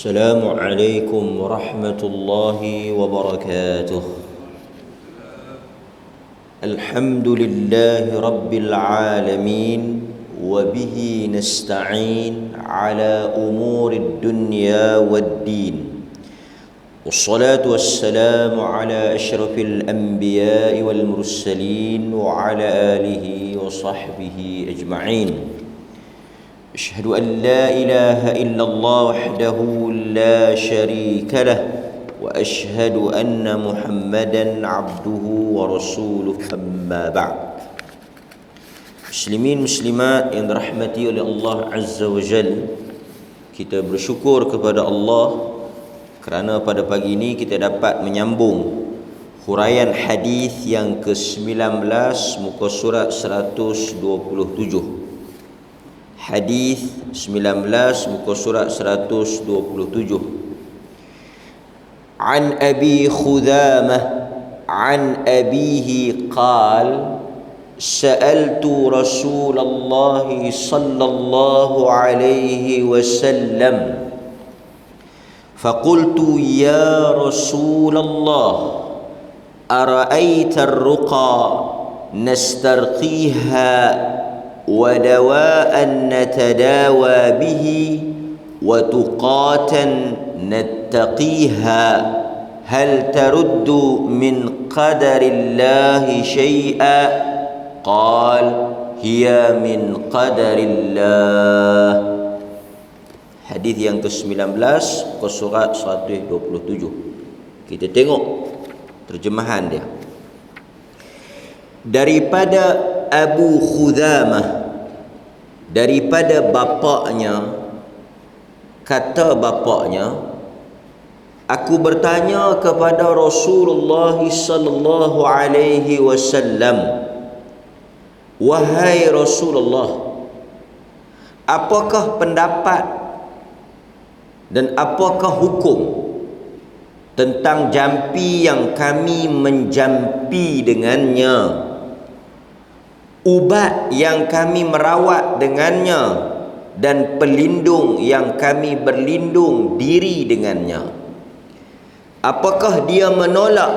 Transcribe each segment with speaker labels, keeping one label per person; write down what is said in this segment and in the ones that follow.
Speaker 1: السلام عليكم ورحمة الله وبركاته. الحمد لله رب العالمين وبه نستعين على أمور الدنيا والدين، والصلاة والسلام على أشرف الأنبياء والمرسلين وعلى آله وصحبه أجمعين. أشهد أن لا إله إلا الله وحده لا شريك له، وأشهد أن محمدا عبده ورسوله. أما بعد. Muslimin muslimat yang dirahmati oleh Allah Azza wa Jal, kita bersyukur kepada Allah kerana pada pagi ini kita dapat menyambung huraian hadis yang ke-19 muka surat 127. Hadis 19 muka surat 127. An Abi Khudamah an abihi qal sa'altu Rasulullah sallallahu alaihi wasallam faqultu ya Rasulullah ara'aita ar-ruqa nastarqiha ودواء نتداوى به وتقاتا نتقيها هل ترد من قدر الله شيئا قال هي من قدر الله. Hadis yang ke-19 ke surat 127. Kita tengok terjemahan dia. Daripada Abu Khudamah, daripada bapaknya, kata bapaknya, aku bertanya kepada Rasulullah sallallahu alaihi wasallam, wahai Rasulullah, apakah pendapat dan apakah hukum tentang jampi yang kami menjampi dengannya, ubat yang kami merawat dengannya, dan pelindung yang kami berlindung diri dengannya? Apakah dia menolak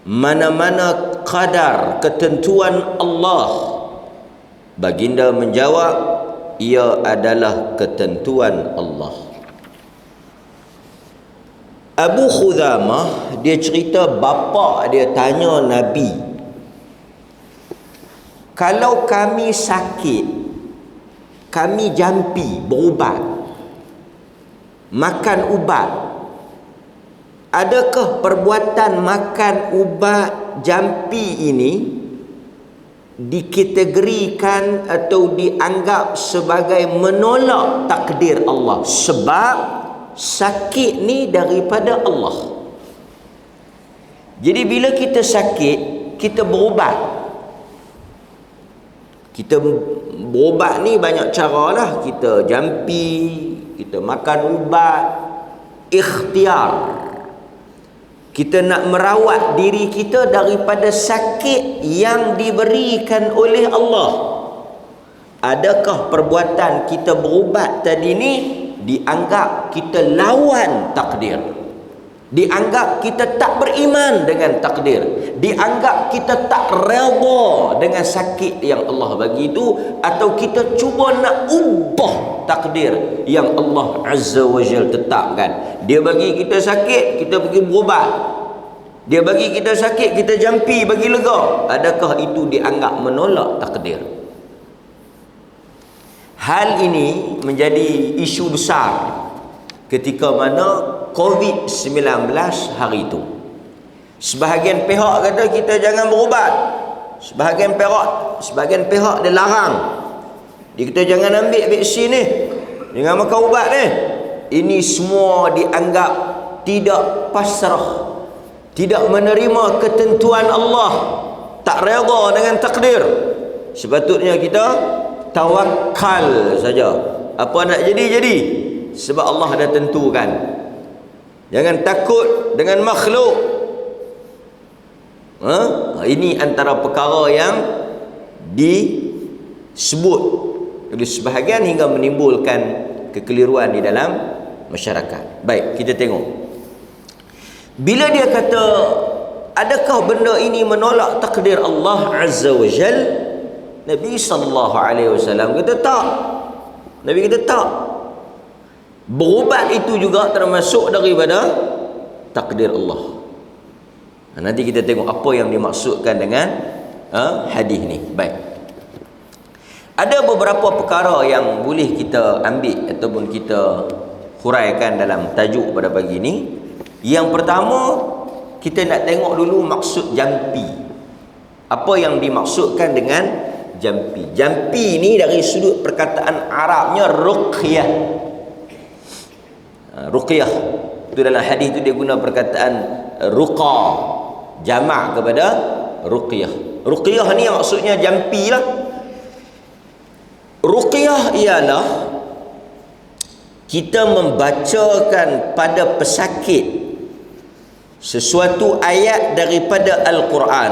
Speaker 1: mana-mana qadar ketentuan Allah? Baginda menjawab, ia adalah ketentuan Allah. Abu Khudamah dia cerita bapa dia tanya Nabi, kalau kami sakit, kami jampi, berubat, makan ubat, adakah perbuatan makan ubat jampi ini dikategorikan atau dianggap sebagai menolak takdir Allah? Sebab sakit ni daripada Allah. Jadi bila kita sakit, kita berubat. Kita berubat ni banyak cara lah. Kita jampi, kita makan ubat, ikhtiar. Kita nak merawat diri kita daripada sakit yang diberikan oleh Allah. Adakah perbuatan kita berubat tadi ni dianggap kita lawan takdir? Dianggap kita tak beriman dengan takdir, dianggap kita tak redha dengan sakit yang Allah bagi itu, atau kita cuba nak ubah takdir yang Allah Azza wa Jal tetapkan. Dia bagi kita sakit, kita pergi berubat. Dia bagi kita sakit, kita jampi bagi lega. Adakah itu dianggap menolak takdir? Hal ini menjadi isu besar ketika mana COVID-19 hari itu. Sebahagian pihak kata kita jangan berubat. Sebahagian pihak dia larang. Dia kata jangan ambil vaksin ni, jangan makan ubat ni. Ini semua dianggap tidak pasrah, tidak menerima ketentuan Allah, tak redha dengan takdir. Sepatutnya kita tawakal saja. Apa nak jadi, sebab Allah dah tentukan. Jangan takut dengan makhluk. Ini antara perkara yang disebut oleh sebahagian hingga menimbulkan kekeliruan di dalam masyarakat. Baik, kita tengok. Bila dia kata, adakah benda ini menolak takdir Allah Azza wa Jal? Nabi SAW kata tak. Nabi kata tak. Berubat itu juga termasuk daripada takdir Allah. Nanti kita tengok apa yang dimaksudkan dengan hadis ni. Baik. Ada beberapa perkara yang boleh kita ambil ataupun kita huraikan dalam tajuk pada pagi ni. Yang pertama, kita nak tengok dulu maksud jampi. Apa yang dimaksudkan dengan jampi? Jampi ni dari sudut perkataan Arabnya ruqyah. Ruqyah itu dalam hadis tu dia guna perkataan ruqa, jamak kepada ruqyah. Ruqyah ni maksudnya jampi lah. Ruqyah ialah kita membacakan pada pesakit sesuatu ayat daripada Al-Quran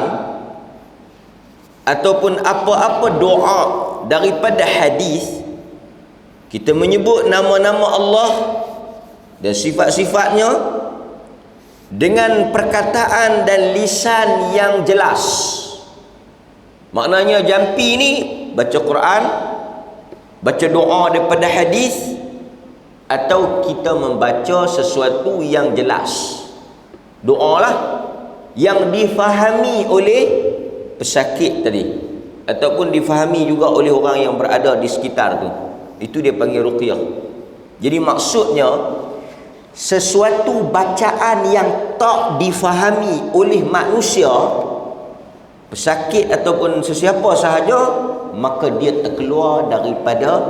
Speaker 1: ataupun apa-apa doa daripada hadis. Kita menyebut nama-nama Allah dan sifat-sifatnya dengan perkataan dan lisan yang jelas. Maknanya jampi ni baca Quran, baca doa daripada hadis, atau kita membaca sesuatu yang jelas. Doa lah yang difahami oleh pesakit tadi, ataupun difahami juga oleh orang yang berada di sekitar tu. Itu dia panggil ruqyah. Jadi maksudnya sesuatu bacaan yang tak difahami oleh manusia, pesakit ataupun sesiapa sahaja, maka dia terkeluar daripada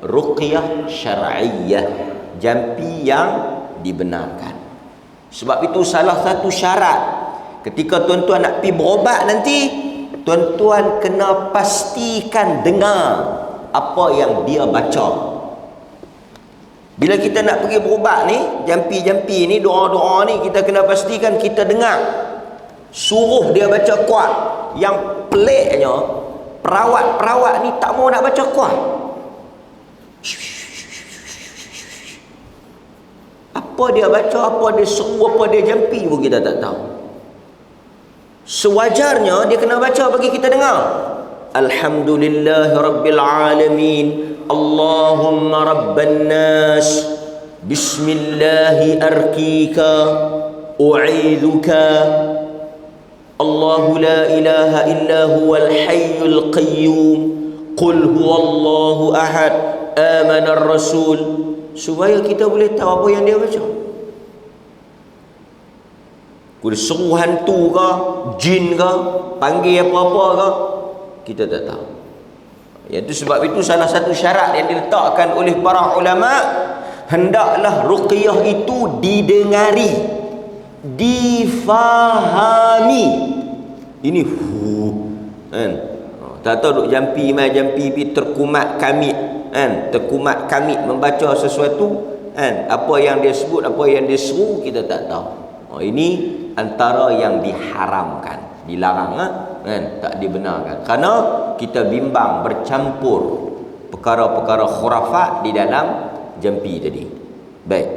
Speaker 1: ruqyah syar'iyyah, jampi yang dibenarkan. Sebab itu salah satu syarat ketika tuan-tuan nak pergi berobat nanti, tuan-tuan kena pastikan dengar apa yang dia baca. Bila kita nak pergi berubat ni, jampi-jampi ni, doa-doa ni, kita kena pastikan kita dengar. Suruh dia baca kuat. Yang peliknya, perawat-perawat ni tak mau nak baca kuat. Apa dia baca, apa dia seru, apa dia jampi pun kita tak tahu. Sewajarnya dia kena baca bagi kita dengar. Alhamdulillahi Rabbil Alamin, Allahumma Rabban Nas, Bismillahi Arkika, U'idhuka, Allahu la ilaha illa huwal hayyul qayyum, Qul huwallahu ahad, Amanar Rasul. Supaya kita boleh tahu apa yang dia baca. Kuda seru hantu ke, jin ke, panggil apa-apa ke, kita tak tahu. Iaitu sebab itu salah satu syarat yang diletakkan oleh para ulama, hendaklah ruqyah itu didengari, difahami. Ini kan? Tak tahu duk jampi mai jampi pi terkumat kamit kan? Terkumat kamit membaca sesuatu kan? Apa yang dia sebut, apa yang dia seru, kita tak tahu. Ini antara yang diharamkan, dilarang kan? Tak dibenarkan. Kerana kita bimbang bercampur perkara-perkara khurafat di dalam jampi tadi. Baik.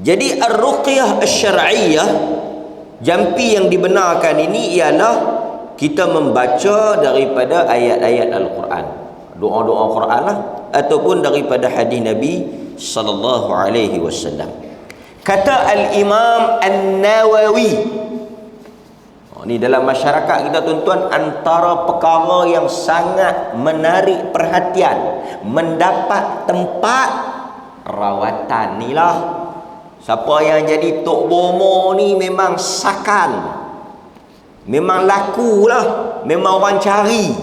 Speaker 1: Jadi ar-ruqyah asy-syar'iyyah, jampi yang dibenarkan ini ialah kita membaca daripada ayat-ayat Al-Quran, doa-doa Quran lah, ataupun daripada hadis Nabi sallallahu alaihi wasallam. Kata Al-Imam An-Nawawi, ni dalam masyarakat kita tuan-tuan, antara perkara yang sangat menarik perhatian, mendapat tempat rawatan ni lah. Siapa yang jadi Tok Bomo ni memang sakan, memang lakulah, memang orang cari.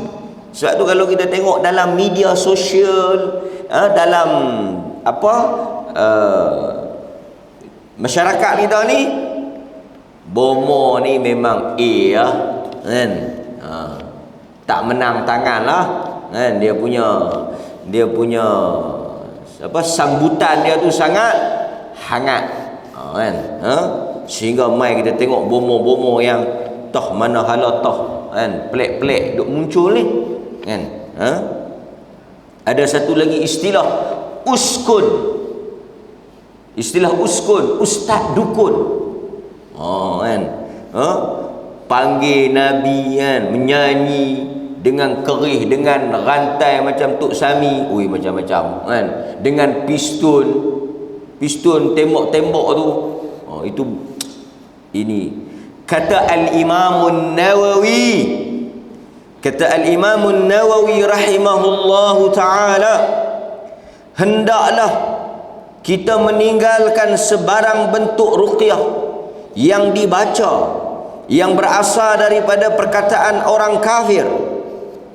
Speaker 1: Sebab tu kalau kita tengok dalam media sosial, dalam masyarakat kita ni, Bomo ni memang kan? Tak menang tangan lah kan? Dia punya sambutan dia tu sangat hangat kan? Sehingga mai kita tengok bomo-bomo yang toh mana hala toh kan, pelik-pelik duk muncul ni kan. Ada satu lagi istilah uskun. Istilah uskun, ustaz dukun. Kan. Panggil Nabi kan, menyanyi dengan kerih, dengan rantai macam Tok Sami, macam-macam kan, dengan pistol tembok-tembok tu. Itu ini kata Al-Imam Nawawi. Kata Al-Imam Nawawi rahimahullahu taala, hendaklah kita meninggalkan sebarang bentuk ruqyah yang dibaca yang berasal daripada perkataan orang kafir.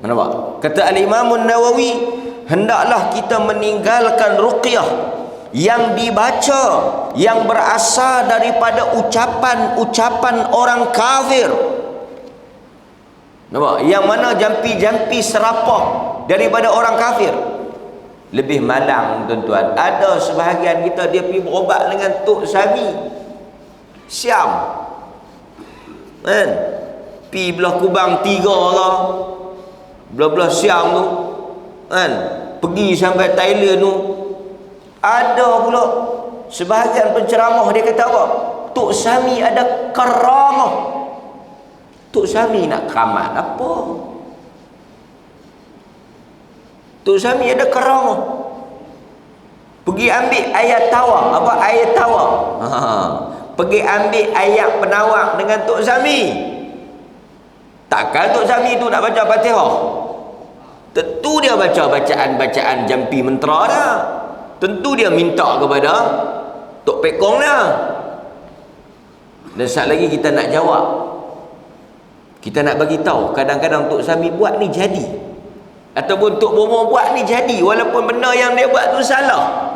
Speaker 1: Kenapa? Kata Al-Imam Nawawi, hendaklah kita meninggalkan ruqyah yang dibaca yang berasal daripada ucapan-ucapan orang kafir. Nampak? Yang mana jampi-jampi serapah daripada orang kafir. Lebih malang tuan-tuan. Ada sebahagian kita dia pergi berobat dengan Tok Sami Siam. Kan? Pi belah Kubang 3 lah. Belah-belah Siam tu. Kan? Pergi sampai Thailand tu. Ada pula sebahagian penceramah dia kata apa? Tok Sami ada karamah. Tok Sami nak keramat apa? Tok Sami ada karamah. Pergi ambil ayat tawar. Apa ayat tawar? Pergi ambil ayat penawar dengan Tok Sami. Takkan Tok Sami tu nak baca Fatihah? Tentu dia baca bacaan-bacaan jampi mentera dah. Tentu dia minta kepada Tok Pekong dah. Dan sekali lagi kita nak jawab. Kita nak bagi tahu, kadang-kadang Tok Sami buat ni jadi. Ataupun Tok Bomo buat ni jadi, walaupun benda yang dia buat tu salah.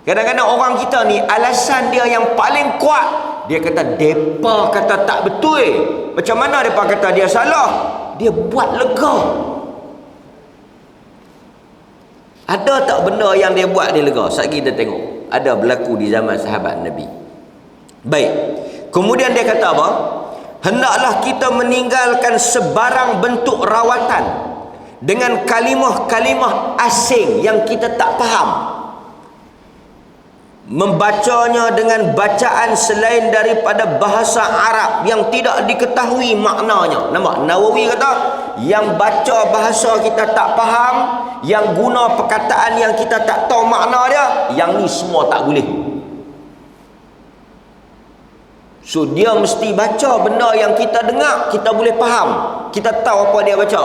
Speaker 1: Kadang-kadang orang kita ni alasan dia yang paling kuat, dia kata depa kata tak betul. Macam mana depa kata dia salah? Dia buat lega. Ada tak benda yang dia buat dia lega? Sekejap kita tengok. Ada berlaku di zaman sahabat Nabi. Baik. Kemudian dia kata apa? Hendaklah kita meninggalkan sebarang bentuk rawatan dengan kalimah-kalimah asing yang kita tak faham. Membacanya dengan bacaan selain daripada bahasa Arab yang tidak diketahui maknanya. Nampak? Nawawi kata, yang baca bahasa kita tak faham, yang guna perkataan yang kita tak tahu makna dia, yang ni semua tak boleh. So dia mesti baca benda yang kita dengar, kita boleh faham, kita tahu apa dia baca.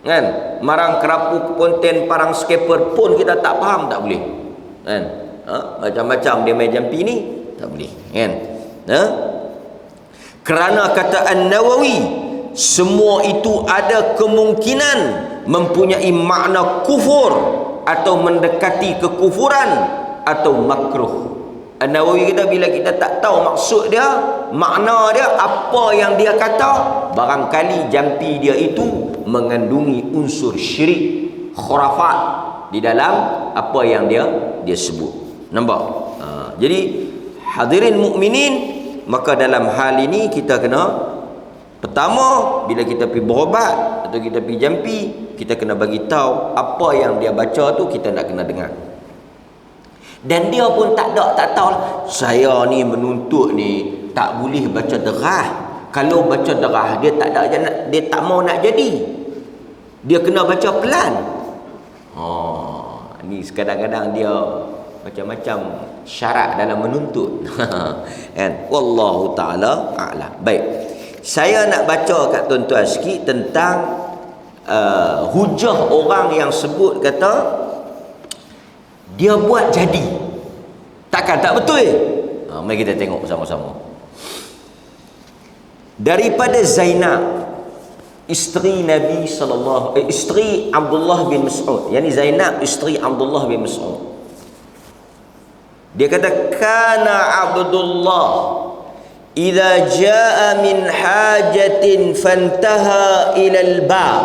Speaker 1: Kan? Marang kerapu konten parang skaper pun kita tak faham, tak boleh. Kan? Macam-macam dia main jampi ni, tak boleh. Kan? Kerana kata An-Nawawi, semua itu ada kemungkinan mempunyai makna kufur atau mendekati kekufuran atau makruh. An-Nawawi kata bila kita tak tahu maksud dia, makna dia, apa yang dia kata, barangkali jampi dia itu mengandungi unsur syirik, khurafat di dalam apa yang dia sebut. Nampak? Jadi hadirin mukminin, maka dalam hal ini kita kena, pertama bila kita pergi berobat atau kita pergi jampi, kita kena bagi tahu apa yang dia baca tu kita nak kena dengar. Dan dia pun tak tahu lah, saya ni menuntut ni tak boleh baca derah. Kalau baca derah dia tak mau nak jadi. Dia kena baca pelan. Ni kadang-kadang dia macam-macam syarat dalam menuntut. Kan? Wallahu taala a'lam. Baik. Saya nak baca kat tuan-tuan sikit tentang hujah orang yang sebut kata dia buat jadi. Takkan tak betul? Mari kita tengok sama-sama. Daripada Zainab, isteri Nabi isteri Abdullah bin Mas'ud. Yani Zainab isteri Abdullah bin Mas'ud. Dia kata kana Abdullah idza jaa min hajatin fantaha ila al-bab.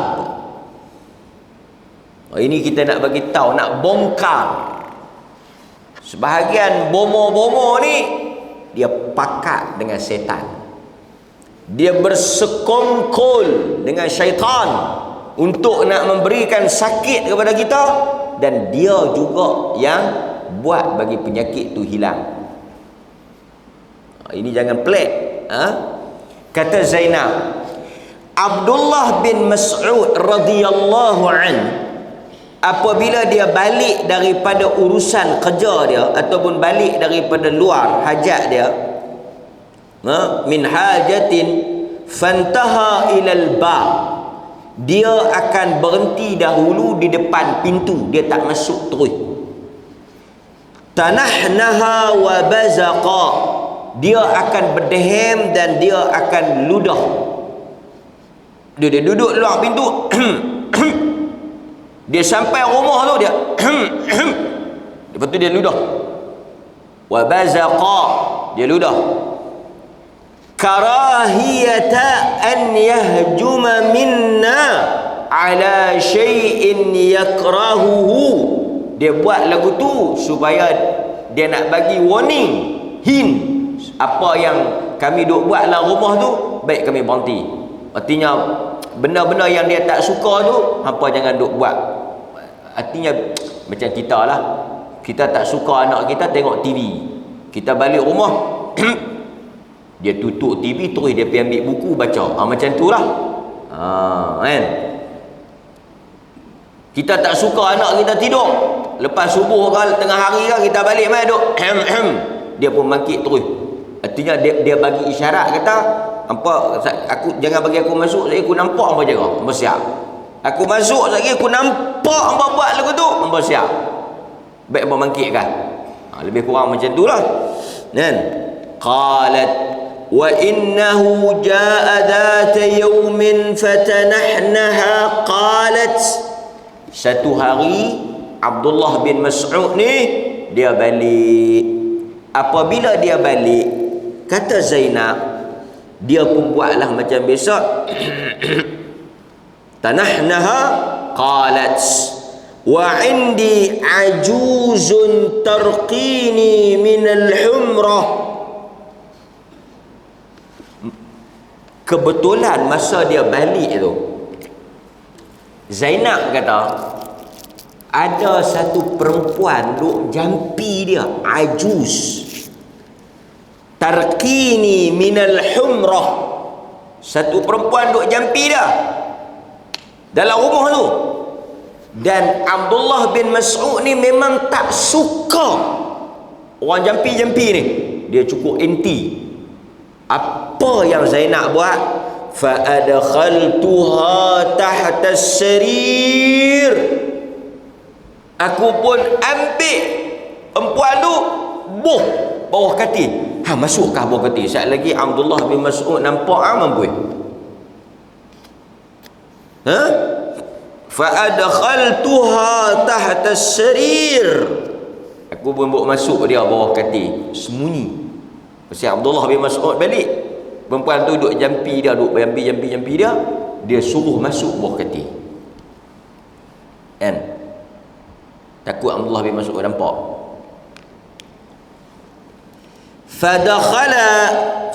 Speaker 1: Ini kita nak bagi tahu, nak bongkar. Sebahagian bomo-bomo ni dia pakat dengan setan. Dia bersekongkol dengan syaitan untuk nak memberikan sakit kepada kita, dan dia juga yang buat bagi penyakit tu hilang. Ini jangan pelik. Kata Zainab, Abdullah bin Mas'ud radhiyallahu an, apabila dia balik daripada urusan kerja dia ataupun balik daripada luar hajat dia, min hajatin fantaha ilal bab, dia akan berhenti dahulu di depan pintu, dia tak masuk terus. Tanahnaha wa bazaqa, dia akan berdehem dan dia akan ludah. Dia duduk luar pintu. Dia sampai rumah tu dia lepas tu dia ludah. Wa bazaqa, dia ludah. Karahiyata an yahjuma minna ala syai'in yakrahuhu. Dia buat lagu tu supaya dia nak bagi warning, hint, apa yang kami duk buat dalam rumah tu baik kami berhenti. Artinya benda-benda yang dia tak suka tu hampa jangan duk buat. Artinya macam kita lah, kita tak suka anak kita tengok TV, kita balik rumah dia tutup TV terus dia pergi ambil buku baca. Macam tu lah. Kan? Kita tak suka anak kita tidur, lepas subuh ke tengah hari ke kita balik mai duk dia pun bangkit terus. Artinya dia bagi isyarat, kata hampa, aku jangan bagi aku masuk lagi, aku nampak hampa jaga, hampa siap. Aku masuk lagi, aku nampak hampa buat lagu tu, hampa siap. Baik hampa bangkit kan. Lebih kurang macam tu lah. Kan? Qalat wa innahu jaa dhata yawmin fatanahnaha. Qalat, satu hari Abdullah bin Mas'ud ni dia balik. Apabila dia balik, kata Zainab, dia pun buatlah macam biasa. Tanahnaha. Qalat wa indi ajuzun tarqini min al-humrah. Kebetulan masa dia balik tu, Zainab kata ada satu perempuan duk jampi dia, ajuz, tarqini minal humrah, satu perempuan duk jampi dia dalam rumah tu. Dan Abdullah bin Mas'ud ni memang tak suka orang jampi-jampi ni, dia cukup anti. Apa yang Zainab buat? Fa adkhaltuha tahta as-sarir, aku pun ambil perempuan tu bawah katil. Masukkah bawah katil? Sekali lagi Abdullah bin Mas'ud nampak mampu. Fa adkhaltuha tahta as-sarir, aku pun bawa masuk dia bawah katil, sembunyi. Pasal Abdullah bin Mas'ud balik, perempuan tu duduk jampi dia, duduk jampi dia, dia suruh masuk bawah katil. Kan? Takut Abdullah bin Mas'ud nampak. Fadakhala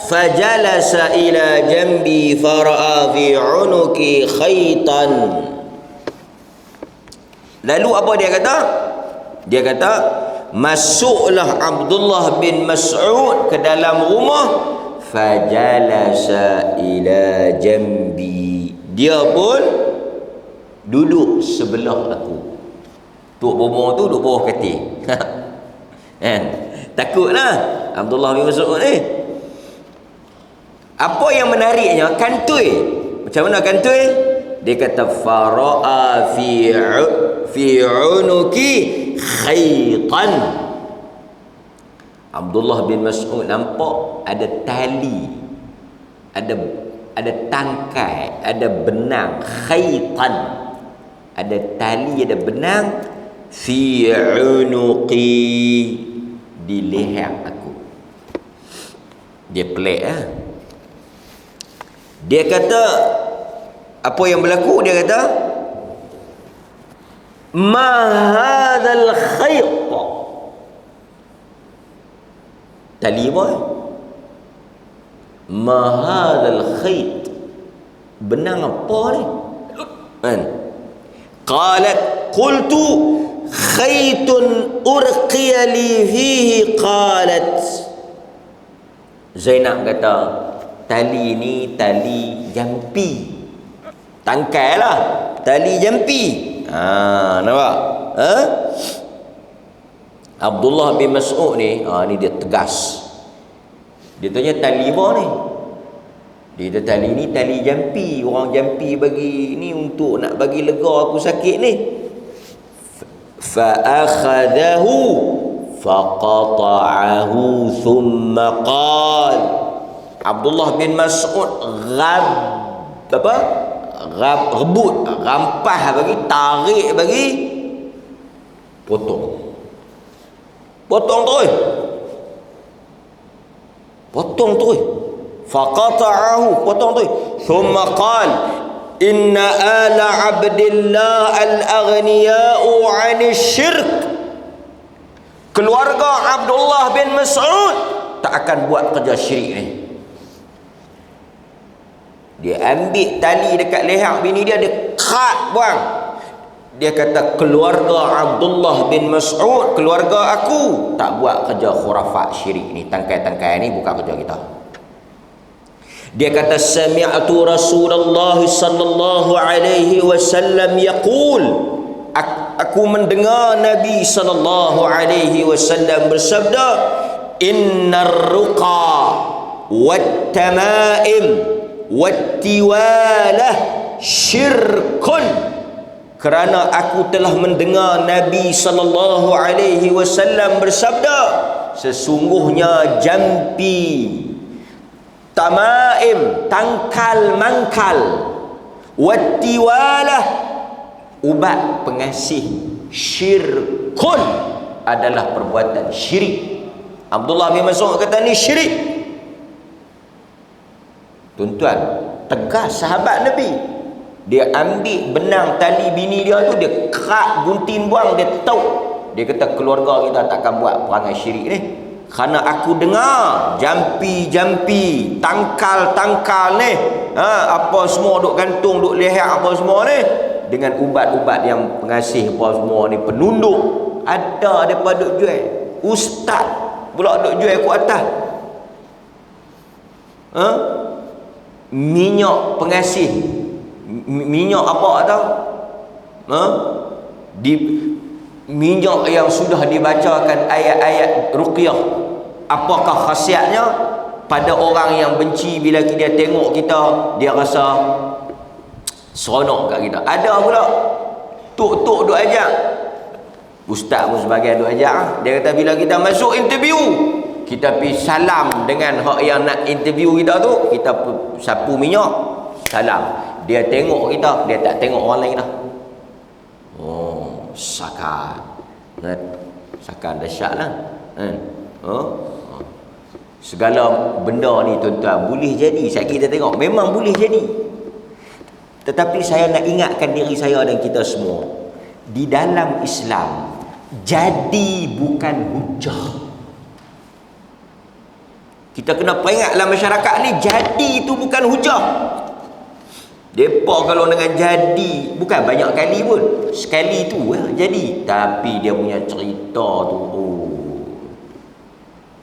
Speaker 1: fajalasa ila jambi fara'a fi 'unuki khaytan. Lalu apa dia kata? Dia kata masuklah Abdullah bin Mas'ud ke dalam rumah. Fajalasa ila jambi, dia pun duduk sebelah aku. Tok bomo tu duduk bawah katil. Kan? Takutlah Abdullah bin Mas'ud ni. Apa yang menariknya, kantoi. Macam mana kantoi? Dia kata fara'a fi 'unuki khaytan. Abdullah bin Mas'ud nampak ada tali, ada tangkai, ada benang, khaytan, ada tali, ada benang, fi 'unuqi, di leher aku. Dia pelik lah. Dia kata apa yang berlaku? Dia kata ma hadzal khayt, tali apa? Ma hadzal khayt, benang apa ni? Kan? Qalat qultu khaytun urqiya li fihi qalat. Zainab kata, tali ni tali jampi. Tangkai lah, tali jampi. Nampak? Abdullah bin Mas'ud ni, ni dia tegas. Dia tanya tali apa ni? Dia kata tali ni tali jampi. Orang jampi bagi ni untuk nak bagi lega aku sakit ni. Fa akhadahu faqata'ahu thumma qala. Abdullah bin Mas'ud rebut, rampas bagi, tarik bagi, potong terus, faqata'ahu, potong terus. Thumma qala inna ala abdillah al-aghniya'u 'ani syirk. Keluarga Abdullah bin Mas'ud tak akan buat kerja syirik ni. Dia ambil tali dekat leher bini dia, dia cut buang. Dia kata keluarga Abdullah bin Mas'ud, keluarga aku tak buat kerja khurafat syirik ni. Tangkai-tangkai ni bukan kerja kita. Dia kata sami'tu Rasulullah sallallahu alaihi wasallam yaqul, aku mendengar Nabi sallallahu alaihi wasallam bersabda, innar ruqa wat tamaim wat tiwalah syirkun. Kerana aku telah mendengar Nabi sallallahu alaihi wasallam bersabda, sesungguhnya jampi, tamaim, tangkal mangkal, wattiwalah, ubat pengasih, syirkun, adalah perbuatan syirik. Abdullah bin Mas'ud kata ni syirik. Tuan-tuan, tegas sahabat Nabi. Dia ambil benang tali bini dia tu, dia kerak gunting buang, dia tauk. Dia kata keluarga kita takkan buat perangai syirik ni. Kerana aku dengar jampi-jampi, tangkal-tangkal ni, apa semua duk gantung, duk leher apa semua ni, dengan ubat-ubat yang pengasih apa semua ni, penunduk, ada daripada duk jual. Ustaz pula duk jual ku atas. Minyak pengasih, minyak apa tau? Minyak yang sudah dibacakan ayat-ayat ruqyah. Apakah khasiatnya? Pada orang yang benci, bila dia tengok kita, dia rasa seronok kat kita. Ada pula tok-tok duk ajak, ustaz pun sebagai duk ajak. Dia kata bila kita masuk interview, kita pergi salam dengan hak yang nak interview kita tu, kita sapu minyak, salam. Dia tengok kita, dia tak tengok orang lain dah. Sakan, sakan dahsyat lah. Segala benda ni tuan-tuan boleh jadi. Sekali kita tengok memang boleh jadi. Tetapi saya nak ingatkan diri saya dan kita semua, di dalam Islam, jadi bukan hujah. Kita kena peringatlah masyarakat ni, jadi itu bukan hujah. Depa kalau dengan jadi, bukan banyak kali pun, sekali tu jadi, tapi dia punya cerita tu,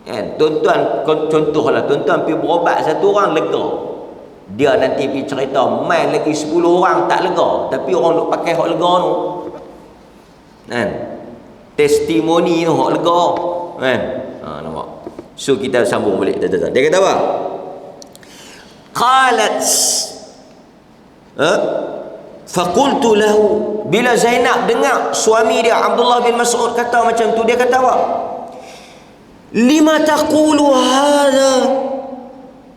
Speaker 1: kan? Tuan-tuan, contohlah tuan-tuan pergi berobat satu orang lega, dia nanti pergi cerita mai lagi 10 orang tak lega, tapi orang duk pakai hak lega tu, kan? Testimoni tu hak lega, kan? Nampak? So kita sambung balik. Dia kata apa? Qalat, faqultu lahu, bila Zainab dengar suami dia Abdullah bin Mas'ud kata macam tu, dia kata apa? Lima taqulu hadha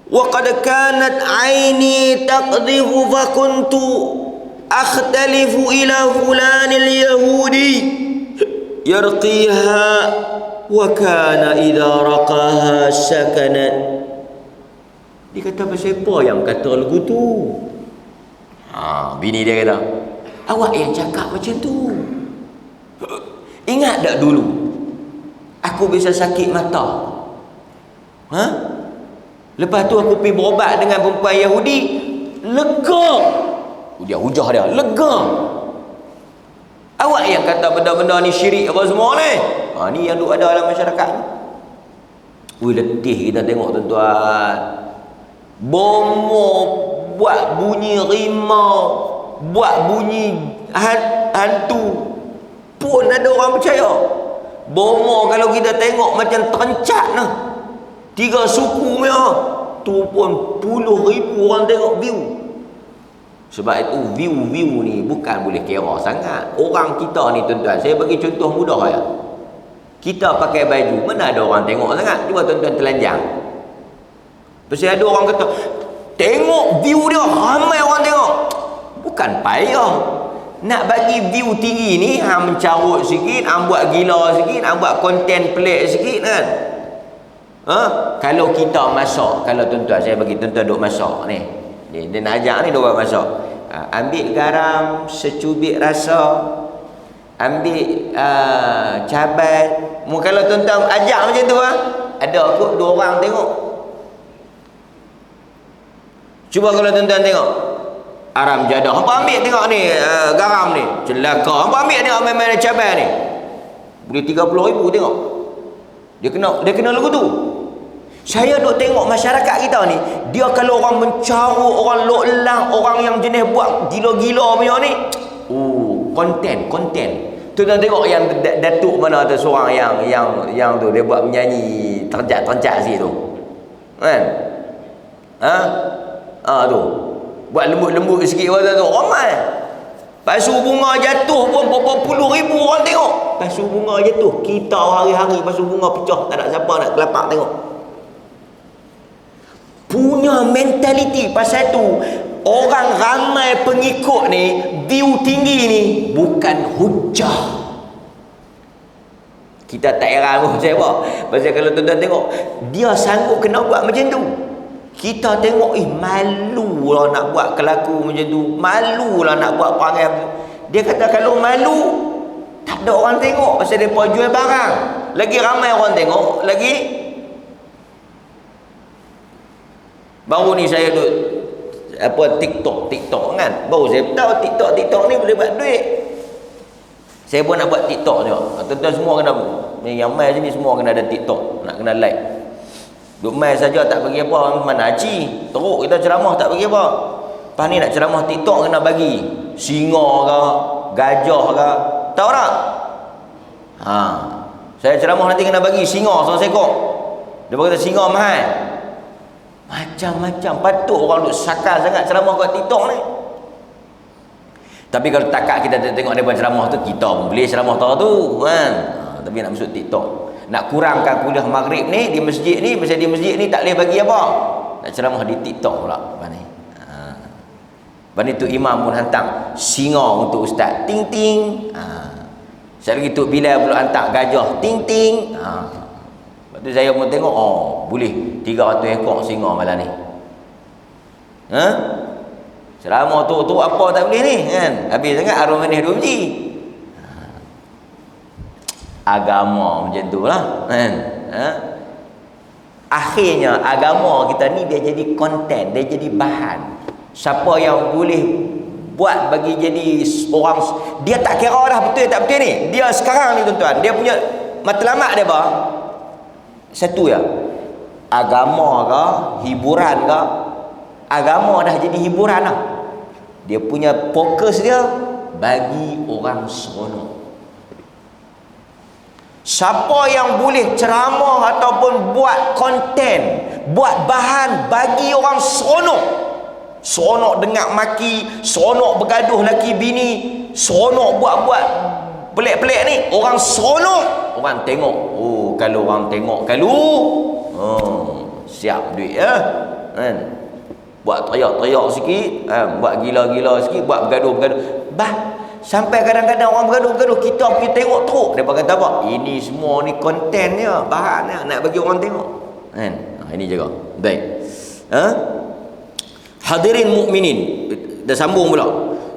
Speaker 1: wa qad kanat aini taqdhifu fa kuntu akhtalifu ila fulan al-yahudi yarqiha wa kana idha raqaha sakanat. Dia kata siapa yang kata lagu tu? Bini dia kata, awak yang cakap macam tu. Ingat tak dulu aku bisa sakit mata? Lepas tu aku pergi berobat dengan perempuan Yahudi, lega. Dia hujah dia, lega. Awak yang kata benda-benda ni syirik apa semua ni. Ni yang duk ada dalam masyarakat ni. Ui, letih kita tengok tuan-tuan. Bomo buat bunyi rimau, buat bunyi hantu pun ada orang percaya. Bomo kalau kita tengok macam terencak nah. 3 suku punya tu pun puluh ribu orang tengok view. Sebab itu view ni bukan boleh kira sangat. Orang kita ni tuan-tuan, saya bagi contoh mudah ya. Kita pakai baju, mana ada orang tengok sangat. Cuba tuan-tuan telanjang. Pasal ada orang kata, tengok view dia, ramai orang tengok. Bukan payah. Nak bagi view tinggi ni, hang mencarut sikit, hang buat gila sikit, hang buat konten pelik sikit kan. Kalau kita masak, kalau tuan-tuan, saya bagi tuan-tuan duk masak ni. Dia nak ajak ni duk buat masak. Ambil garam secubit rasa, ambil cabai. Kalau tuan-tuan ajak macam tu ada kot 2 orang tengok. Cuba kalau tuan-tuan tengok aram jadah, hampa ambil tengok ni garam ni celaka, hampa ambil tengok main-main cabai ni boleh 30,000 tengok. Dia kena lagu tu. Saya duk tengok masyarakat kita ni, dia kalau orang mencarut, orang loklang, orang yang jenis buat gila-gila punya ni, konten. Tuan-tuan tengok yang datuk mana tu seorang yang tu dia buat menyanyi terjak sikit tu. Kan? Tu. Buat lembut-lembut sikit tu. Ramai. Pasu bunga jatuh pun berapa puluh ribu orang tengok. Pasu bunga jatuh, kita hari-hari pasu bunga pecah, tak ada siapa nak kelapak tengok. Punya mentaliti pasal tu. Orang ramai pengikut ni, view tinggi ni bukan hujah. Kita tak heran pun saya apa. Pasal kalau tuan-tuan tengok, dia sanggup kena buat macam tu. Kita tengok, malu lah nak buat kelaku macam tu. Malu lah nak buat perangai. Dia kata kalau malu, tak ada orang tengok. Pasal dia pun jual barang. Lagi ramai orang tengok, lagi. Baru ni saya duk TikTok kan. Baru saya tahu TikTok ni boleh buat duit. Saya pun nak buat TikTok tengok. Tuan-tuan semua kena, yang mai sini semua kena ada TikTok, nak kena like. Duk mai saja tak bagi apa, mana haji. Teruk kita ceramah tak bagi apa. Lepas ni nak ceramah TikTok kena bagi singa ke, gajah ke. Tahu tak? Saya ceramah nanti kena bagi singa 1 ekor. Dia berkata singa mahal. Macam-macam. Patut orang duk sakal sangat ceramah kat TikTok ni. Tapi kalau takat kita tengok dia ceramah tu, kita pun boleh ceramah tu kan. Tapi nak masuk TikTok, nak kurangkan kuliah maghrib ni di masjid ni, pasal di masjid ni tak boleh bagi apa, nak ceramah di TikTok pula. Lepas ni tu imam pun hantar singa untuk ustaz, ting ting. Sekali lagi tu Bilal pula hantar gajah, ting ting. Lepas tu saya pun tengok, boleh 300 ekor singa malam ni. Ceramah tu apa tak boleh ni kan. Habis sangat arwah manis 2 biji. Agama macam tu lah kan. Akhirnya agama kita ni dia jadi konten, dia jadi bahan. Siapa yang boleh buat bagi jadi orang, dia tak kira dah betul tak betul ni. Dia sekarang ni tuan-tuan, dia punya matlamat dia apa? Satu ya, agama ke hiburan ke. Agama dah jadi hiburan lah. Dia punya fokus dia bagi orang seronok. Siapa yang boleh ceramah ataupun buat konten, buat bahan bagi orang seronok, seronok dengar maki, seronok bergaduh laki bini, seronok buat-buat pelik-pelik ni, orang seronok, orang tengok. Kalau orang tengok siap duit kan. Buat teriak-teriak sikit, buat gila-gila sikit, buat bergaduh-bergaduh. Sampai kadang-kadang orang bergaduh-bergaduh, kita pergi tengok teruk. Dia kata apa? Ini semua ni kontennya, bahannya nak bagi orang tengok. Kan? Ini juga. Baik. Hadirin mukminin, dah sambung pula.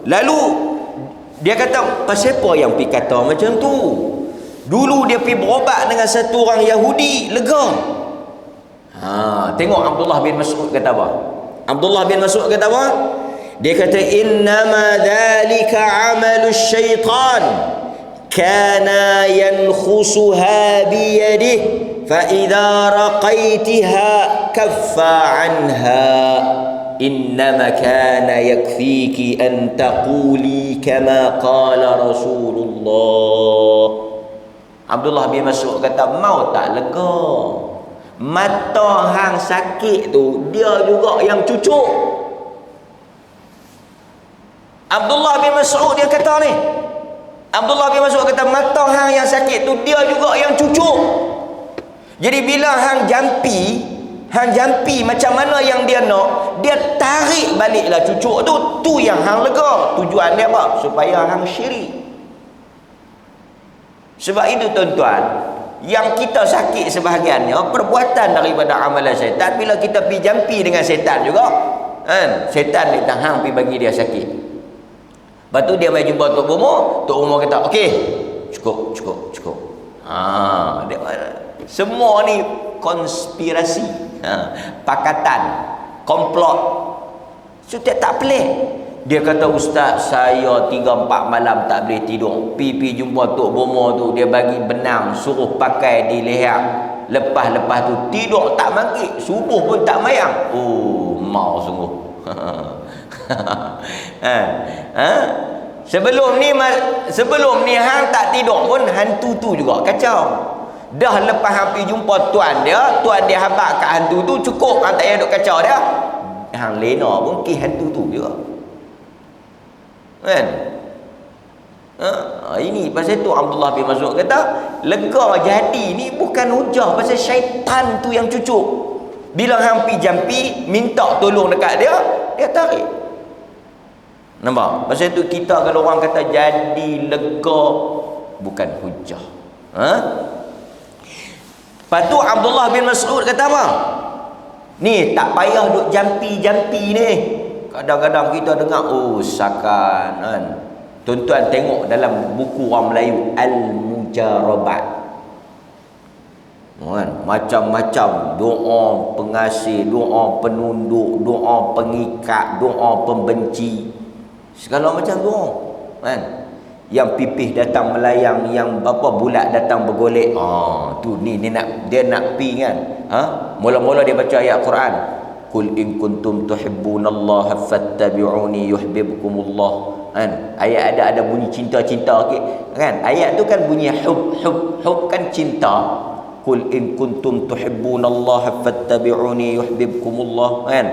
Speaker 1: Lalu dia kata, pasal apa yang pergi kata macam tu? Dulu dia pergi berobat dengan satu orang Yahudi, lega. Tengok Abdullah bin Mas'ud kata apa? Abdullah bin Mas'ud kata apa? Dia kata innama dzalika amalus syaitan kana yankhusuha biyadihi fa idza raqaitiha kaffa anha innama kana yakfiki an taquli kama qala Rasulullah. Abdullah bin Mas'ud kata mau tak lega, mata hang sakit tu dia juga yang cucuk. Abdullah bin Mas'ud dia kata ni, Abdullah bin Mas'ud kata mata hang yang sakit tu dia juga yang cucuk. Jadi bila hang jampi macam mana yang dia nak, dia tarik baliklah cucuk tu yang hang lega. Tujuan dia apa? Supaya hang syirik. Sebab itu tuan-tuan, yang kita sakit sebahagiannya perbuatan daripada amalan syaitan. Bila kita pergi jampi dengan syaitan juga, kan? Syaitan dia hang pergi bagi dia sakit. Lepas tu dia mai jumpa Tok Umar kata, okey, cukup. Semua ni konspirasi, pakatan, komplot. So dia tak pelik. Dia kata, ustaz, saya 3-4 malam tak boleh tidur. Pi jumpa Tok Bomo tu, dia bagi benang, suruh pakai di leher. Lepas tu tidur tak mangkit, subuh pun tak mayang. Oh, mau sungguh. Sebelum ni hang tak tidur pun hantu tu juga kacau. Dah lepas hampir jumpa tuan dia habaq kat hantu tu, cukup hang tak payah duk kacau dia. Hang lena pun ki hantu tu juga. Kan? Ini pasal tu Abdullah bin Mas'ud kata, lega jadi ni bukan hujah, pasal syaitan tu yang cucuk. Bila hang pi jampi minta tolong dekat dia, dia tarik. Nampak? Pasal tu kita kalau orang kata jadi lega, bukan hujah. Lepas tu Abdullah bin Mas'ud kata apa? Ni tak payah duk jampi-jampi ni. Kadang-kadang kita dengar, oh sakan kan. Tuan-tuan tengok dalam buku orang Melayu Al-Mujarabat, kan? Macam-macam doa pengasih, doa penunduk, doa pengikat, doa pembenci, segala macam doa, kan? Yang pipih datang melayang, yang bulat datang bergolek. Tu ni dia nak pi kan. Mula-mula dia baca ayat Quran, Qul in kuntum tuhibbunallaha fattabi'uni yuhibbukumullah. Kan? Ayat ada bunyi cinta-cinta, okay? Kan? Ayat tu kan bunyi hub kan cinta. Qul in kuntum tuhibbunallaha fattabi'uni yuhibbukumullah. Kan?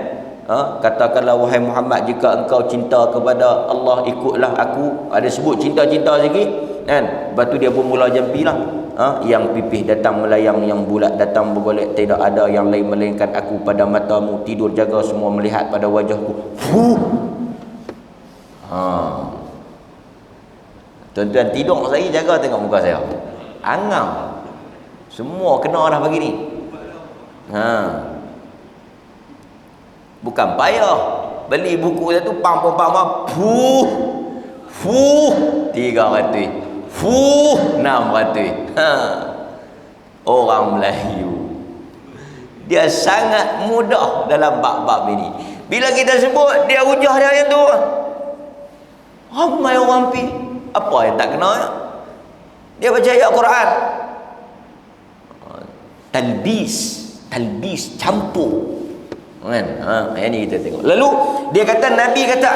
Speaker 1: Katakanlah wahai Muhammad, jika engkau cinta kepada Allah, ikutlah aku. Ada sebut cinta-cinta sikit, kan? Lepas tu dia pun mula jampilah. Yang pipih datang melayang, yang bulat datang bergolek, tidak ada yang lain melainkan aku pada matamu, tidur jaga semua melihat pada wajahku. Tuan-tuan tidur saya jaga tengok muka saya, angam semua kena dah pagi ni. Bukan payah beli buku satu pam 300, 600. Orang Melayu dia sangat mudah dalam bab-bab ini. Bila kita sebut dia hujah dia yang tu, ramai orang pi apa yang tak kena. Dia baca ayat Quran, talbis campur, kan? Yang ni kita tengok. Lalu dia kata, Nabi kata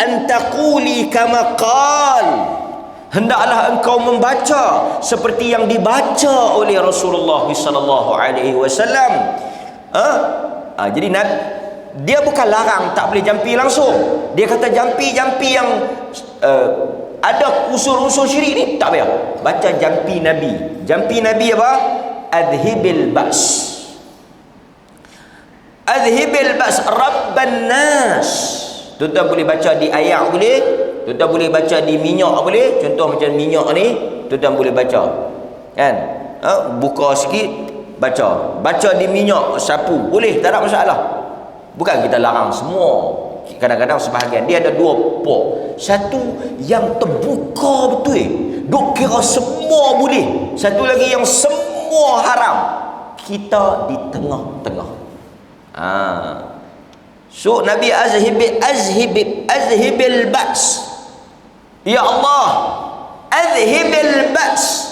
Speaker 1: antaquli kama qal, hendaklah engkau membaca seperti yang dibaca oleh Rasulullah sallallahu alaihi wasallam. Jadi dia bukan larang tak boleh jampi langsung. Dia kata jampi yang ada unsur-unsur syirik ni tak payah. Baca jampi Nabi. Jampi Nabi apa? Adhibil ba's rabban nas. Tuan-tuan boleh baca di ayat boleh, tuan-tuan boleh baca di minyak boleh. Contoh macam minyak ni tuan-tuan boleh baca, kan? Buka sikit baca di minyak sapu boleh, tak ada masalah. Bukan kita larang semua. Kadang-kadang sebahagian dia ada dua pok. Satu yang terbuka betul, duk kira semua boleh. Satu lagi yang semua haram. Kita di tengah-tengah. So Nabi azhibil ba's. Ya Allah, azhibil ba's,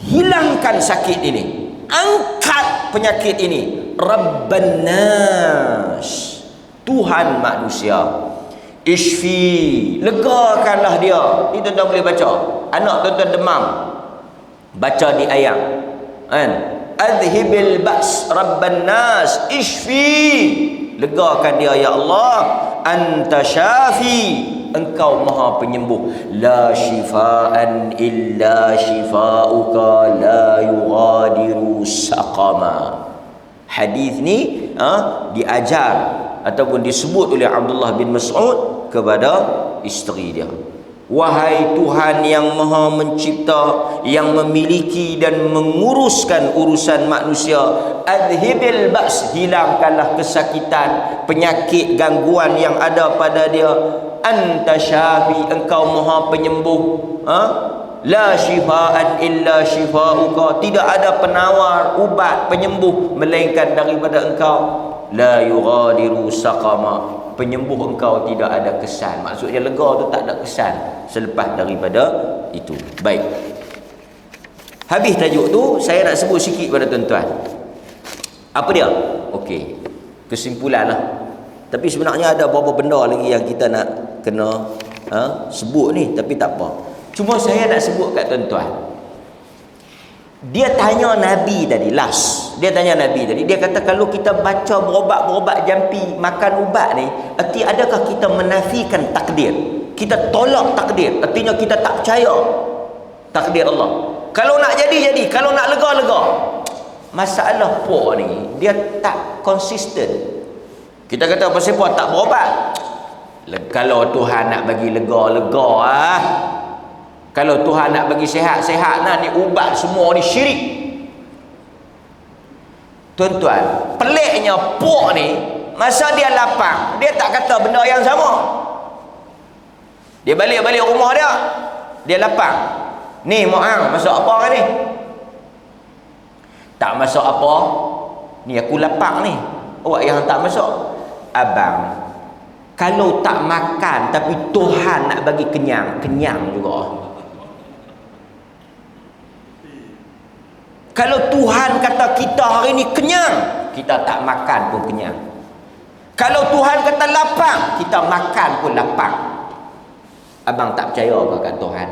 Speaker 1: hilangkan sakit ini, angkat penyakit ini. Rabban nas, Tuhan manusia. Ishfi, legakanlah dia. Ni tuan-tuan boleh baca. Anak tuan-tuan demam, baca di ayat kan, adhibil ba's rabban nas ishfi, legakan dia ya Allah. Anta syafi, engkau maha penyembuh. La shifaan illa shifauka la yughadiru saqama. Hadis ni diajar ataupun disebut oleh Abdullah bin Mas'ud kepada isteri dia. Wahai Tuhan yang maha mencipta, yang memiliki dan menguruskan urusan manusia, adhibil ba's, hilangkanlah kesakitan, penyakit, gangguan yang ada pada dia. Anta syafi, engkau maha penyembuh. La shifaan illa shifauka, tidak ada penawar, ubat, penyembuh melainkan daripada engkau. La yughadiru saqama, penyembuh engkau tidak ada kesan. Maksudnya lega tu tak ada kesan selepas daripada itu. Baik, habis tajuk tu, saya nak sebut sikit pada tuan-tuan. Apa dia? Okey, kesimpulan lah. Tapi sebenarnya ada beberapa benda lagi yang kita nak kena sebut ni, tapi tak apa. Cuma saya nak sebut kat tuan-tuan. Dia tanya Nabi tadi, dia tanya Nabi tadi, dia kata kalau kita baca berobat jampi, makan ubat ni, arti adakah kita menafikan takdir? Kita tolak takdir, artinya kita tak percaya takdir Allah. Kalau nak jadi, kalau nak lega. Masalah puak ni, dia tak konsisten. Kita kata pasal puak tak berobat. Kalau Tuhan nak bagi lega. Kalau Tuhan nak bagi sehat, nah ni ubat semua ni syirik. Tuan-tuan, peliknya puak ni, masa dia lapang, dia tak kata benda yang sama. Dia balik rumah dia lapang. Ni Mu'ang, masuk apa kan ni? Tak masuk apa. Ni aku lapang ni. Awak yang tak masuk. Abang, kalau tak makan tapi Tuhan nak bagi kenyang juga. Kalau Tuhan kata kita hari ni kenyang, kita tak makan pun kenyang. Kalau Tuhan kata lapang, kita makan pun lapang. Abang tak percaya apa kat Tuhan?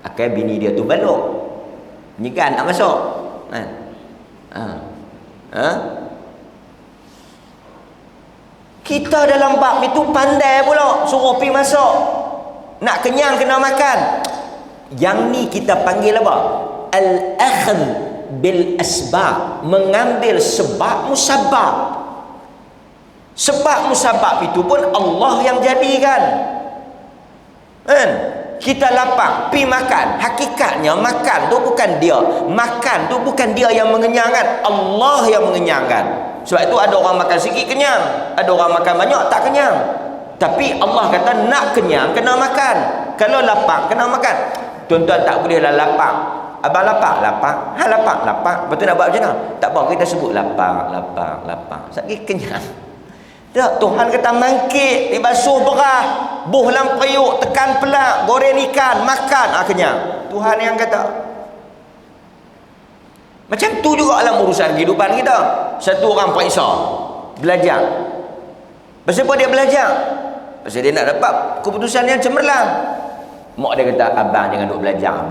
Speaker 1: Akhirnya bini dia tu balok. Ni kan nak masuk. Kita dalam bab itu pandai pula, suruh pergi masuk. Nak kenyang kena makan. Yang ni kita panggil apa? Al-akhdh bil asbab, mengambil sebab musabab. Sebab musabab itu pun Allah yang jadikan. Kan? Kita lapang, pi makan. Hakikatnya makan tu bukan dia. Makan tu bukan dia yang mengenyangkan, Allah yang mengenyangkan. Sebab itu ada orang makan sikit kenyang, ada orang makan banyak tak kenyang. Tapi Allah kata nak kenyang kena makan. Kalau lapang kena makan. Tuan-tuan tak bolehlah lapang. Abang lapang. Lepas tu nak buat macam mana? Tak apa, kita sebut lapang. Sakit kenyang. Tak, Tuhan kata mangkit, dibasuh berah, buh dalam periuk, tekan pelak, goreng ikan, makan, kenyang. Tuhan yang kata. Macam tu juga dalam urusan kehidupan kita. Satu orang periksa, belajar. Pasal apa dia belajar? Pasal dia nak dapat keputusan yang cemerlang. Mak dia kata, abang jangan duk belajar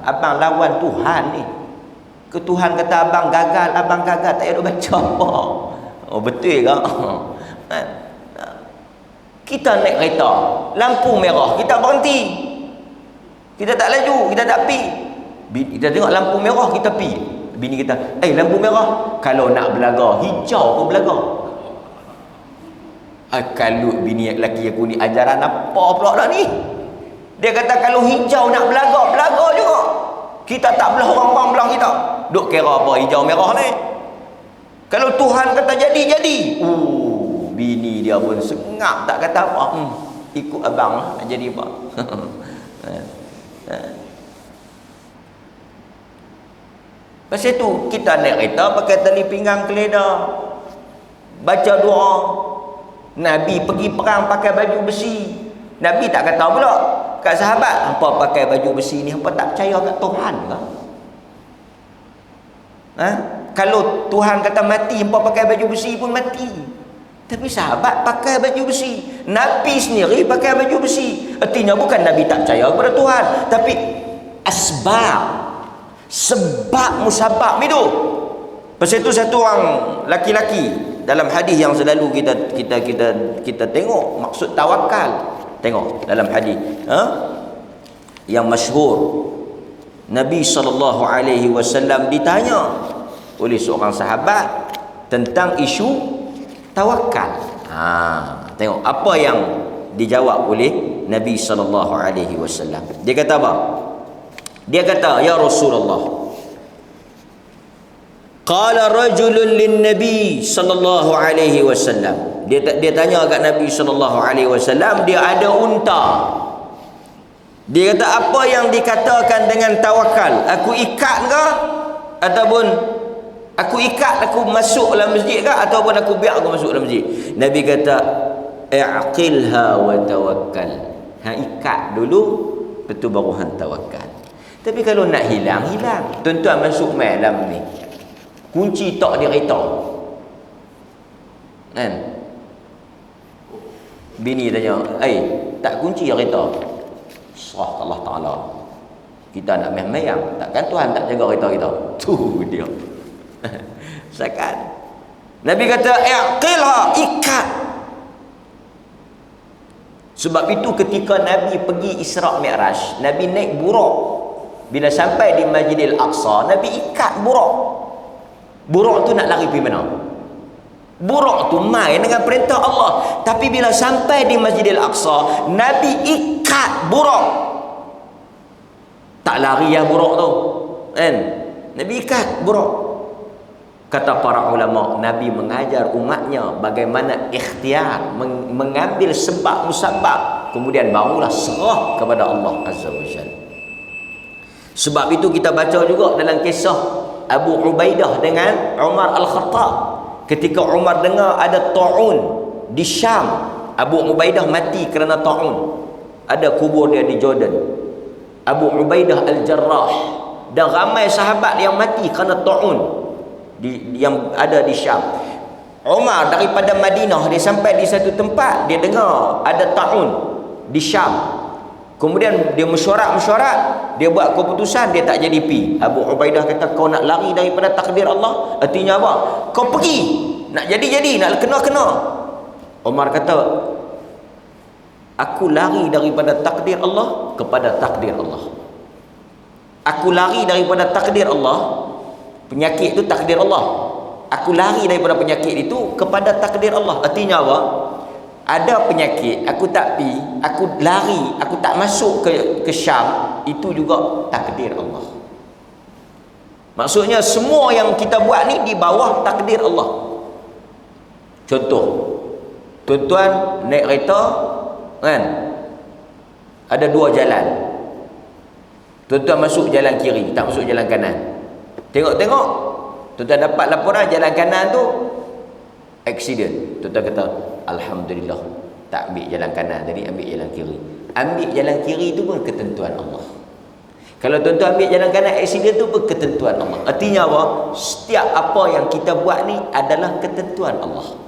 Speaker 1: abang lawan Tuhan ni. Ke Tuhan kata abang gagal, tak payah duk baca apa. Oh betul ke? Kita naik kereta, lampu merah, kita berhenti. Kita tak laju, kita tak pi. Kita tengok lampu merah, kita pi. Bini kita, lampu merah, kalau nak belaga, hijau pun belaga. Kalau bini lelaki aku ni ajaran apa pula dah ni? Dia kata kalau hijau nak belaga juga. Kita tak belah orang-orang belah kita. Duk kira apa hijau merah ni? Kalau Tuhan kata jadi. Bini dia pun sengap tak kata apa. Ikut abang lah nak jadi apa. Pasal tu kita naik kereta pakai tali pinggang keledar, baca doa. Nabi pergi perang pakai baju besi. Nabi tak kata pula kat sahabat, hampa pakai baju besi ni hampa tak percaya kat Tuhan ke? Ha? Kalau Tuhan kata mati, hampa pakai baju besi pun mati. Tapi sahabat pakai baju besi, Nabi sendiri pakai baju besi. Artinya bukan Nabi tak percaya kepada Tuhan, tapi asbab, sebab musabab itu. Pasal itu satu orang laki-laki dalam hadis yang selalu kita tengok maksud tawakal. Tengok dalam hadis yang masyhur, Nabi SAW ditanya oleh seorang sahabat tentang isu tawakal. Tengok apa yang dijawab oleh Nabi SAW. Dia kata apa? Dia kata, ya Rasulullah, qala rajulun lin Nabi sallallahu alaihi wasallam. Dia tanya kat Nabi sallallahu alaihi wasallam, dia ada unta. Dia kata, apa yang dikatakan dengan tawakal? Aku ikat ke? Ataupun aku ikat, aku masuk dalam masjid ke? Ataupun aku biar aku masuk dalam masjid? Nabi kata, i'qilha wa tawakkal. Ikat dulu, betul baru hang tawakal. Tapi kalau nak hilang, hilang. Tuan-tuan masuk malam ni, kunci tak di kereta, kan? Bini tanya, tak kunci kereta? Serah Allah Ta'ala. Kita nak main-main, takkan Tuhan tak jaga kereta kita? Tu dia. Sakan Nabi kata, i'qilha, ikat. Sebab itu ketika Nabi pergi Isra' Mi'raj, Nabi naik buruk. Bila sampai di Masjidil Aqsa, Nabi ikat buruk. Buruk tu nak lari pergi mana? Buruk tu main dengan perintah Allah. Tapi bila sampai di Masjidil Aqsa, Nabi ikat buruk. Tak lari ya buruk tu, kan? Nabi ikat buruk. Kata para ulama, Nabi mengajar umatnya bagaimana ikhtiar, mengambil sebab musabab, kemudian barulah serah kepada Allah Azza wa Jalla. Sebab itu kita baca juga dalam kisah Abu Ubaidah dengan Umar Al-Khattab. Ketika Umar dengar ada ta'un di Syam, Abu Ubaidah mati kerana ta'un. Ada kubur dia di Jordan. Abu Ubaidah Al-Jarrah dan ramai sahabat yang mati kerana ta'un yang ada di Syam. Umar daripada Madinah, dia sampai di satu tempat, dia dengar ada ta'un di Syam. Kemudian dia mesyuarat, dia buat keputusan, dia tak jadi pi. Abu Ubaidah kata, kau nak lari daripada takdir Allah? Artinya apa? Kau pergi, nak jadi, nak kena. Umar kata, aku lari daripada takdir Allah kepada takdir Allah. Aku lari daripada takdir Allah, penyakit itu takdir Allah. Aku lari daripada penyakit itu kepada takdir Allah. Artinya apa? Ada penyakit, aku tak pi, aku lari, aku tak masuk ke Syam, itu juga takdir Allah. Maksudnya semua yang kita buat ni di bawah takdir Allah. Contoh, tuan-tuan naik kereta, kan? Ada dua jalan. Tuan-tuan masuk jalan kiri, tak masuk jalan kanan. Tengok-tengok, tuan-tuan dapat laporan jalan kanan tu accident. Tuan-tuan kata, alhamdulillah, tak ambil jalan kanan tadi, ambil jalan kiri. Ambil jalan kiri itu pun ketentuan Allah. Kalau tuan-tuan ambil jalan kanan, accident tu pun ketentuan Allah. Artinya apa? Setiap apa yang kita buat ni adalah ketentuan Allah.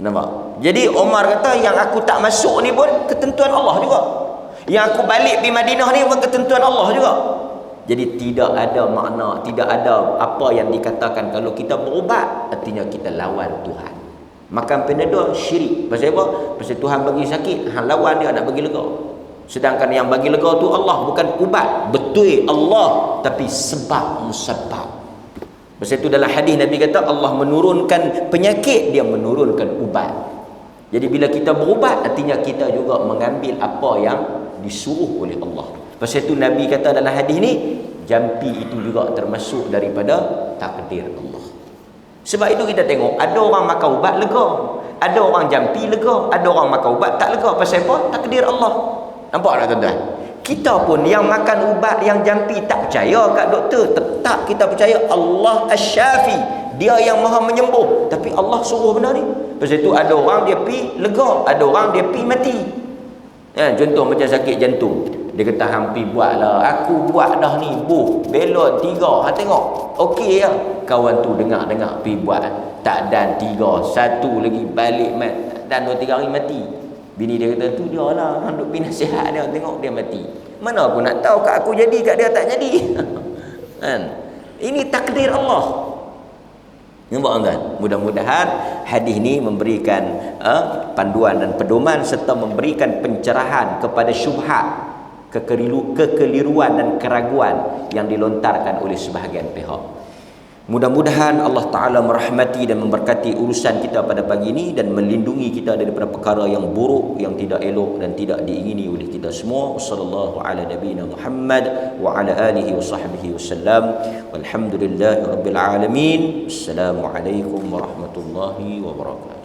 Speaker 1: Nampak? Jadi Umar kata, yang aku tak masuk ni pun ketentuan Allah juga. Yang aku balik di Madinah ni pun ketentuan Allah juga. Jadi tidak ada makna, tidak ada apa yang dikatakan kalau kita berubat, artinya kita lawan Tuhan. Makan Panadol syirik. Pasal apa? Pasal Tuhan bagi sakit, hang lawan dia nak bagi lega. Sedangkan yang bagi lega tu Allah, bukan ubat. Betul Allah, tapi sebab musabab. Pasal itu dalam hadis Nabi kata, Allah menurunkan penyakit, dia menurunkan ubat. Jadi bila kita berubat, artinya kita juga mengambil apa yang disuruh oleh Allah. Pasal itu Nabi kata dalam hadis ni, jampi itu juga termasuk daripada takdir Allah. Sebab itu kita tengok, ada orang makan ubat lega, ada orang jampi lega, ada orang makan ubat tak lega. Pasal apa? Takdir Allah. Nampak tak tuan-tuan? Kita pun yang makan ubat, yang jampi tak percaya kat doktor, tetap kita percaya Allah Asy-Syafi. Dia yang maha menyembuh, tapi Allah suruh benda ni. Lepas itu ada orang dia pi lega, ada orang dia pi mati. Contoh macam sakit jantung, dia kata hampir buatlah, aku buat dah ni, belon 3, tengok okey ya. Kawan tu dengar pi buat, tak dan 3, 1 lagi balik dan 2-3 hari mati. Bini dia kata tu dia lah, hang duk pi nasihat dia, tengok dia mati. Mana aku nak tahu kat aku jadi, kat dia tak jadi. Kan? Ini takdir Allah. Nampak tuan? Mudah-mudahan hadis ni memberikan panduan dan pedoman serta memberikan pencerahan kepada syubhat, kekeliruan dan keraguan yang dilontarkan oleh sebahagian pihak. Mudah-mudahan Allah Ta'ala merahmati dan memberkati urusan kita pada pagi ini dan melindungi kita daripada perkara yang buruk, yang tidak elok dan tidak diingini oleh kita semua. Wassallallahu ala nabiyina Muhammad wa ala alihi wa sahbihi wasallam. Walhamdulillahi rabbil alamin. Assalamualaikum warahmatullahi wabarakatuh.